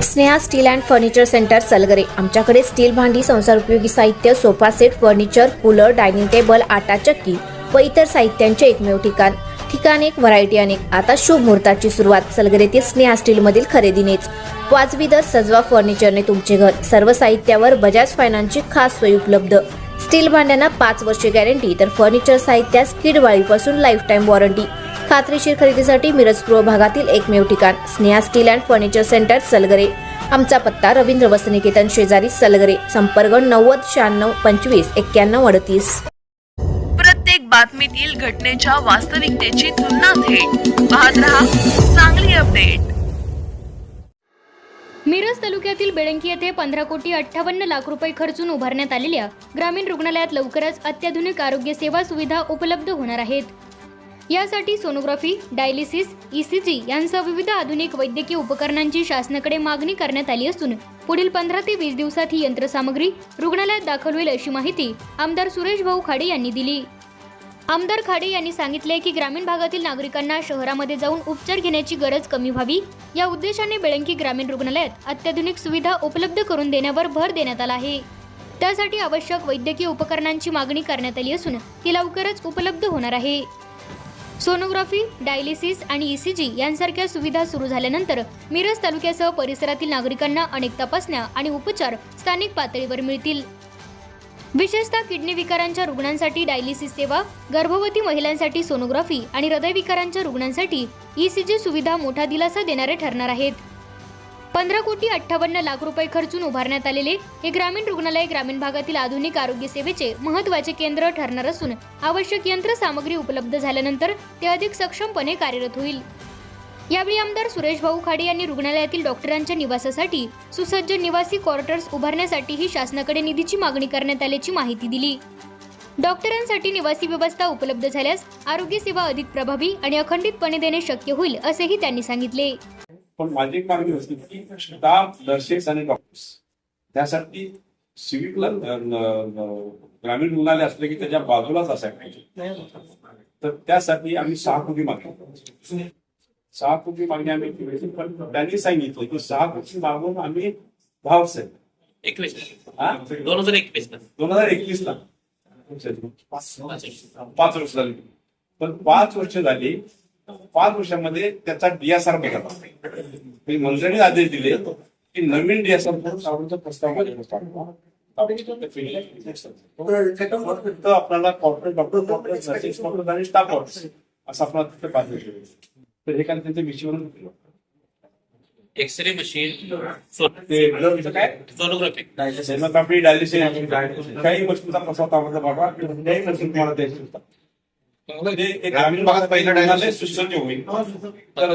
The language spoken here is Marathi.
Sneha steel and furniture centre Salgare. आमच्याकडे स्टील भांडी, संसार उपयोगी साहित्य, sofa set, furniture, cooler, dining table, आटा चक्की व इतर साहित्यांचे एकमेव ठिकाण एक, व्हरायटी अनेक। आता शुभ मुहूर्ताची सुरुवात सलगरेतील स्नेहा स्टील मधील खरेदीनेच। वाजवी दर, सजवा फर्निचरने तुमचे घर। सर्व साहित्यावर बजाज फायनान्सची खास सोय उपलब्ध। स्टील भांड्यांना 5 वर्षे गॅरंटी, तर फर्निचर साहित्यास किडवाळीपासून लाईफ टाइम वॉरंटी। खात्रीशीर खरेदीसाठी मिरज पूर्व भागातील एकमेव ठिकाण Sneha steel and furniture centre Salgare. आमचा पत्ता रवींद्र वस्त्रनिकेतन शेजारी सलगरे। संपर्क 90 96 25 91 38। प्रत्येक बातमीतील घटनेच्या वास्तविकतेची तुलना थेट पाहत रहा चांगली अपडेट। मिरज तालुक्यातील बेळंकी येथे 15,58 लाख रुपये खर्चून उभारण्यात आलेल्या ग्रामीण रुग्णालयात लवकरच अत्याधुनिक आरोग्य सेवा सुविधा उपलब्ध होणार आहेत। यासाठी सोनोग्राफी, डायलिसिस, ECG यांसह विविध आधुनिक वैद्यकीय उपकरणांची शासनाकडे मागणी करण्यात आली असून पुढील 15 ते 20 दिवसात ही यंत्रसामग्री रुग्णालयात दाखल होईल, अशी माहिती आमदार सुरेश भाऊ खाडे यांनी दिली। आमदार खाडे यांनी सांगितले की ग्रामीण भागातील नागरिकांना शहरामध्ये जाऊन उपचार घेण्याची गरज कमी व्हावी, या उद्देशाने बेळंकी ग्रामीण रुग्णालयात अत्याधुनिक सुविधा उपलब्ध करून देण्यावर भर देण्यात आला आहे। त्यासाठी आवश्यक वैद्यकीय उपकरणांची मागणी करण्यात आली असून ती लवकरच उपलब्ध होणार आहे। सोनोग्राफी, डायलिसिस आणि ECG यांसारख्या सुविधा सुरू झाल्यानंतर मिरज तालुक्यासह परिसरातील नागरिकांना अनेक तपासण्या आणि उपचार स्थानिक पातळीवर मिळतील। विशेषतः किडनी विकारांच्या रुग्णांसाठी डायलिसिस सेवा, गर्भवती महिलांसाठी सोनोग्राफी आणि हृदयविकारांच्या रुग्णांसाठी ECG सुविधा मोठा दिलासा देणारे ठरणार आहेत। 15,58 लाख रुपये खर्चून उभारण्यात आलेले हे ग्रामीण रुग्णालय ग्रामीण भागातील आधुनिक आरोग्य सेवेचे महत्त्वाचे केंद्र ठरणार असून आवश्यक यंत्रसामग्री उपलब्ध झाल्यानंतर ते अधिक सक्षमपणे कार्यरत होईल। यावेळी आमदार सुरेश भाऊ खाडे यांनी रुग्णालयातील डॉक्टरांच्या निवासासाठी सुसज्ज निवासी क्वार्टर्स उभारण्यासाठीही शासनाकडे निधीची मागणी करण्यात आल्याची माहिती दिली। डॉक्टरांसाठी निवासी व्यवस्था उपलब्ध झाल्यास आरोग्य सेवा अधिक प्रभावी आणि अखंडितपणे देणे शक्य होईल, असेही त्यांनी सांगितले। पण माझी मागणी होती की स्टाफ, नर्सेस आणि डॉक्टर्स त्यासाठी सिव्हिक ग्रामीण रुग्णालय असले की त्याच्या बाजूलाच असायला पाहिजे। तर त्यासाठी आम्ही 6 कोटी मागणी 6 कोटी मागणी आम्ही केली, पण त्यांनी सांगितलं की 6 कोटी मागून आम्ही 10 वर्ष 2021 ला 5 वर्ष झाली, पण 5 वर्ष झाली। 5 वर्षामध्ये त्याचा DSR बदलला। मंत्र्यांनी आदेश दिले की नवीन DSR प्रस्ताव आपल्याला कॉर्पोरेट डॉक्टर, नर्सिंग डॉक्टर आणि स्टाफ डॉक्टर असं आपल्याला तिथे पाहिजे। तर हे काय त्यांच्या विषयावरून एक्सरे मशीन, सोनोग्राफी, डायलिसिस काही गोष्टींचा प्रसार आम्हाला बाबा काही नर्सिंग तुम्हाला द्यायची होता। ग्रामीण भागात पहिला डायलिसिस सुसज्ज होईल, तर